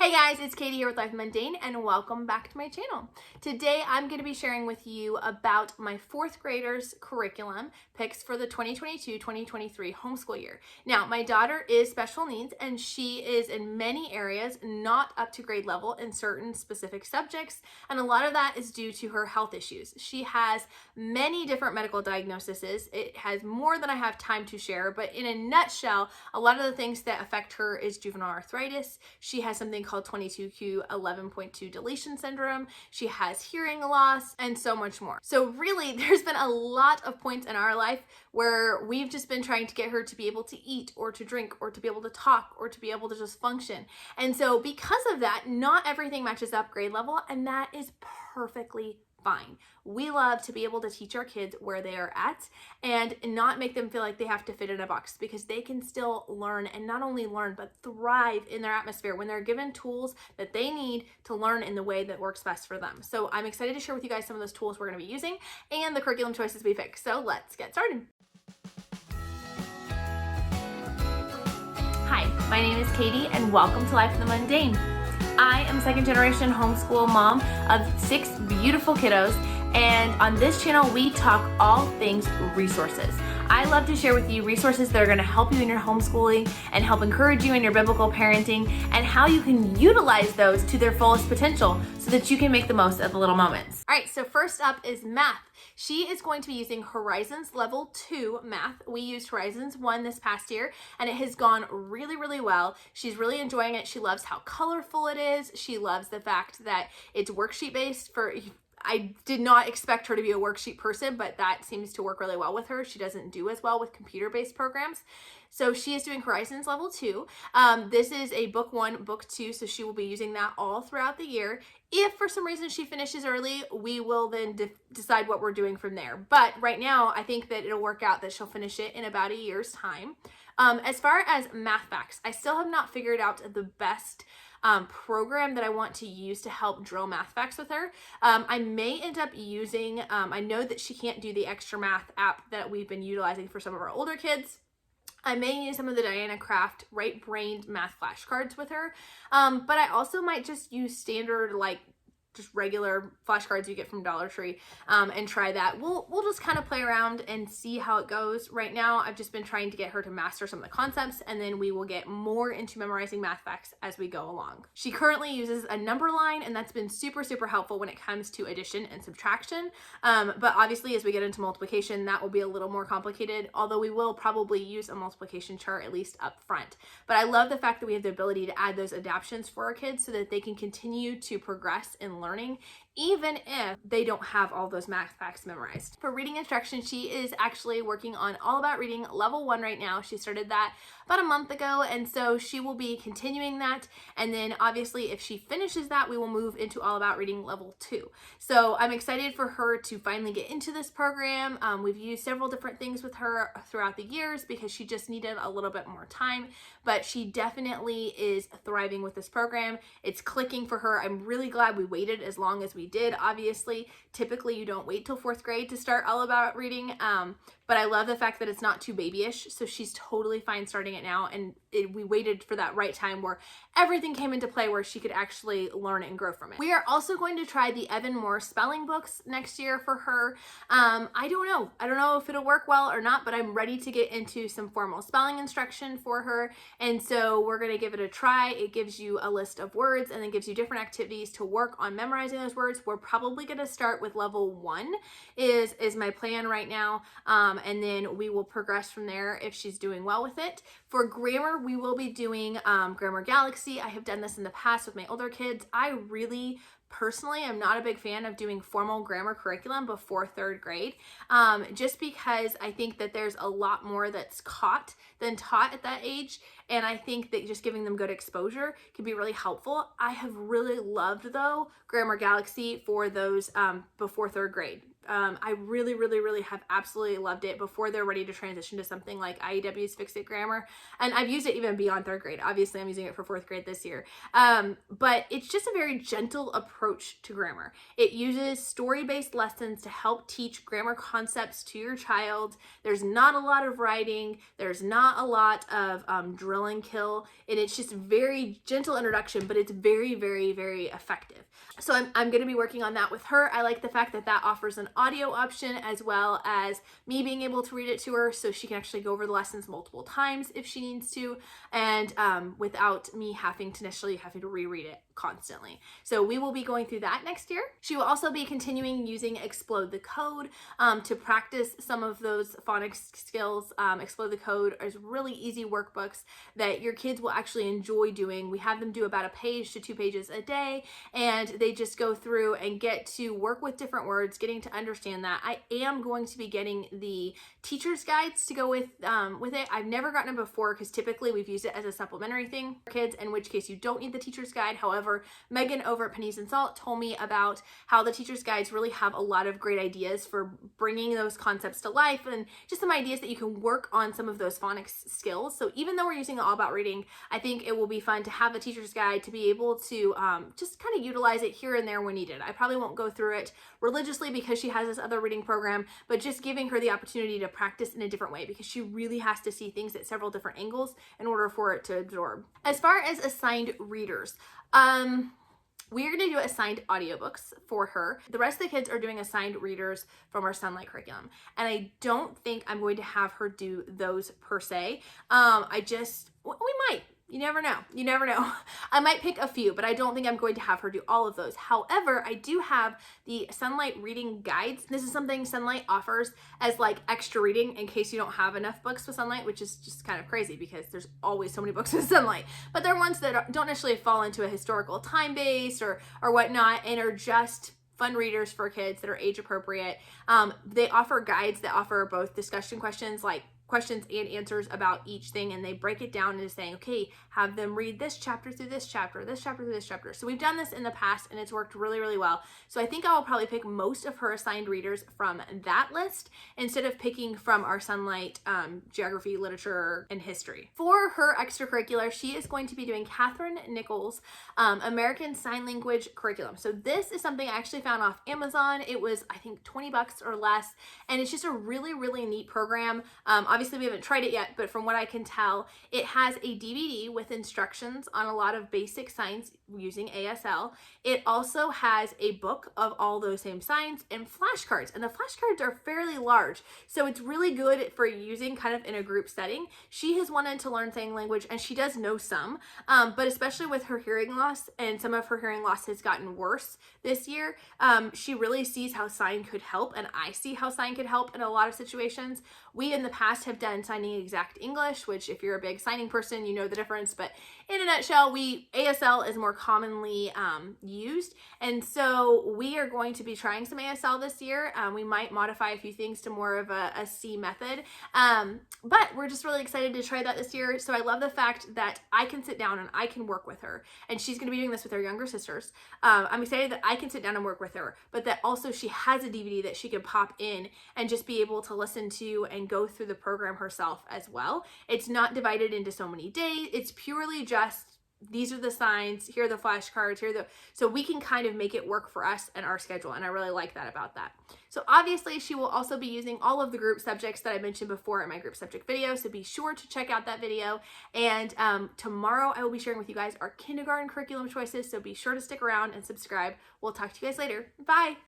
Hey guys, it's Katie here with Life Mundane and welcome back to my channel. Today I'm going to be sharing with you about my fourth graders curriculum picks for the 2022-2023 homeschool year. Now, my daughter is special needs and she is in many areas not up to grade level in certain specific subjects, and a lot of that is due to her health issues. She has many different medical diagnoses. It has more than I have time to share, but in a nutshell, a lot of the things that affect her is juvenile arthritis. She has something called 22q11.2 deletion syndrome. She has hearing loss and so much more. So really, there's been a lot of points in our life where we've just been trying to get her to be able to eat or to drink or to be able to talk or to be able to just function. And so because of that, not everything matches up grade level, and that is perfectly fine. We love to be able to teach our kids where they are at and not make them feel like they have to fit in a box, because they can still learn, and not only learn, but thrive in their atmosphere when they're given tools that they need to learn in the way that works best for them. So I'm excited to share with you guys some of those tools we're going to be using and the curriculum choices we picked. So let's get started. Hi, my name is Katie and welcome to Life in the Mundane. I am a second generation homeschool mom of 6 beautiful kiddos, and on this channel we talk all things resources. I love to share with you resources that are going to help you in your homeschooling and help encourage you in your biblical parenting, and how you can utilize those to their fullest potential so that you can make the most of the little moments. All right, so first up is math. She is going to be using Horizons Level 2 math. We used Horizons 1 this past year and it has gone really, really well. She's really enjoying it. She loves how colorful it is. She loves the fact that it's worksheet based. I did not expect her to be a worksheet person, but that seems to work really well with her. She doesn't do as well with computer-based programs. So she is doing Horizons Level 2. This is a book 1, book 2, so she will be using that all throughout the year. If for some reason she finishes early, we will then decide what we're doing from there. But right now, I think that it'll work out that she'll finish it in about a year's time. As far as math facts, I still have not figured out the best program that I want to use to help drill math facts with her. I may end up using, I know that she can't do the extra math app that we've been utilizing for some of our older kids. I may use some of the Diana Craft right-brained math flashcards with her, but I also might just use standard, like, just regular flashcards you get from Dollar Tree, and try that. We'll just kind of play around and see how it goes. Right now, I've just been trying to get her to master some of the concepts, and then we will get more into memorizing math facts as we go along. She currently uses a number line, and that's been super, super helpful when it comes to addition and subtraction. But obviously, as we get into multiplication, that will be a little more complicated, although we will probably use a multiplication chart at least up front. But I love the fact that we have the ability to add those adaptions for our kids so that they can continue to progress and learning, even if they don't have all those math facts memorized. For reading instruction, she is actually working on All About Reading Level 1 right now. She started that about a month ago, and so she will be continuing that. And then obviously if she finishes that, we will move into All About Reading Level 2. So I'm excited for her to finally get into this program. We've used several different things with her throughout the years because she just needed a little bit more time, but she definitely is thriving with this program. It's clicking for her. I'm really glad we waited as long as we did. Obviously, typically you don't wait till 4th grade to start All About Reading, but I love the fact that it's not too babyish, so she's totally fine starting it now, and we waited for that right time where everything came into play where she could actually learn and grow from it. We are also going to try the Evan Moore spelling books next year for her. I don't know if it'll work well or not, but I'm ready to get into some formal spelling instruction for her, and so we're going to give it a try. It gives you a list of words and then gives you different activities to work on memorizing those words. We're probably going to start with level 1 is my plan right now, and then we will progress from there if she's doing well with it. For grammar, we will be doing Grammar Galaxy. I have done this in the past with my older kids. I really personally am not a big fan of doing formal grammar curriculum before 3rd grade, just because I think that there's a lot more that's caught than taught at that age, and I think that just giving them good exposure can be really helpful. I have really loved, though, Grammar Galaxy for those before 3rd grade. I really have absolutely loved it before they're ready to transition to something like IEW's Fix It Grammar. And I've used it even beyond 3rd grade. Obviously, I'm using it for 4th grade this year. But it's just a very gentle approach to grammar. It uses story-based lessons to help teach grammar concepts to your child. There's not a lot of writing. There's not a lot of drill and kill. And it's just very gentle introduction, but it's very effective. So I'm going to be working on that with her. I like the fact that that offers an audio option as well as me being able to read it to her, so she can actually go over the lessons multiple times if she needs to, and without me having to reread it constantly. So we will be going through that next year. She will also be continuing using Explode the Code to practice some of those phonics skills. Explode the Code is really easy workbooks that your kids will actually enjoy doing. We have them do about 1 page to 2 pages a day, and they just go through and get to work with different words, getting to understand that. I am going to be getting the teacher's guides to go with it. I've never gotten it before because typically we've used it as a supplementary thing for kids, in which case you don't need the teacher's guide. However, Megan over at Pennies and Salt told me about how the teacher's guides really have a lot of great ideas for bringing those concepts to life, and just some ideas that you can work on some of those phonics skills. So even though we're using it all about reading, I think it will be fun to have a teacher's guide to be able to just kind of utilize it here and there when needed. I probably won't go through it religiously because she has this other reading program, but just giving her the opportunity to practice in a different way, because she really has to see things at several different angles in order for it to absorb. As far as assigned readers, we are going to do assigned audiobooks for her. The rest of the kids are doing assigned readers from our Sunlight curriculum, and I don't think I'm going to have her do those per se. We might. You never know. You never know. I might pick a few, but I don't think I'm going to have her do all of those. However, I do have the Sunlight reading guides. This is something Sunlight offers as like extra reading in case you don't have enough books with Sunlight, which is just kind of crazy because there's always so many books with Sunlight. But they're ones that don't necessarily fall into a historical time base or whatnot, and are just fun readers for kids that are age appropriate. They offer guides that offer both discussion questions, like questions and answers about each thing, and they break it down into saying, okay, have them read this chapter through this chapter, this chapter through this chapter. So we've done this in the past and it's worked really well. So I think I'll probably pick most of her assigned readers from that list instead of picking from our Sunlight geography, literature, and history. For her extracurricular, she is going to be doing Catherine Nichols' American Sign Language curriculum. So this is something I actually found off Amazon. It was, I think, $20 or less, and it's just a really neat program. Obviously, we haven't tried it yet, but from what I can tell, it has a DVD with instructions on a lot of basic signs using ASL. It also has a book of all those same signs and flashcards, and the flashcards are fairly large, so it's really good for using kind of in a group setting. She has wanted to learn sign language, and she does know some, but especially with her hearing loss, and some of her hearing loss has gotten worse this year, she really sees how sign could help, and I see how sign could help in a lot of situations. We in the past have done signing exact English, which if you're a big signing person, you know the difference, but in a nutshell, ASL is more commonly used, and so we are going to be trying some ASL this year. We might modify a few things to more of a C method, but we're just really excited to try that this year. So I love the fact that I can sit down and I can work with her, and she's going to be doing this with her younger sisters. I'm excited that I can sit down and work with her, but that also she has a DVD that she could pop in and just be able to listen to and go through the program herself as well. It's not divided into so many days. It's purely just, these are the signs, here are the flashcards, so we can kind of make it work for us and our schedule, and I really like that about that. So obviously she will also be using all of the group subjects that I mentioned before in my group subject video, so be sure to check out that video. And tomorrow I will be sharing with you guys our kindergarten curriculum choices, so be sure to stick around and subscribe. We'll talk to you guys later. Bye!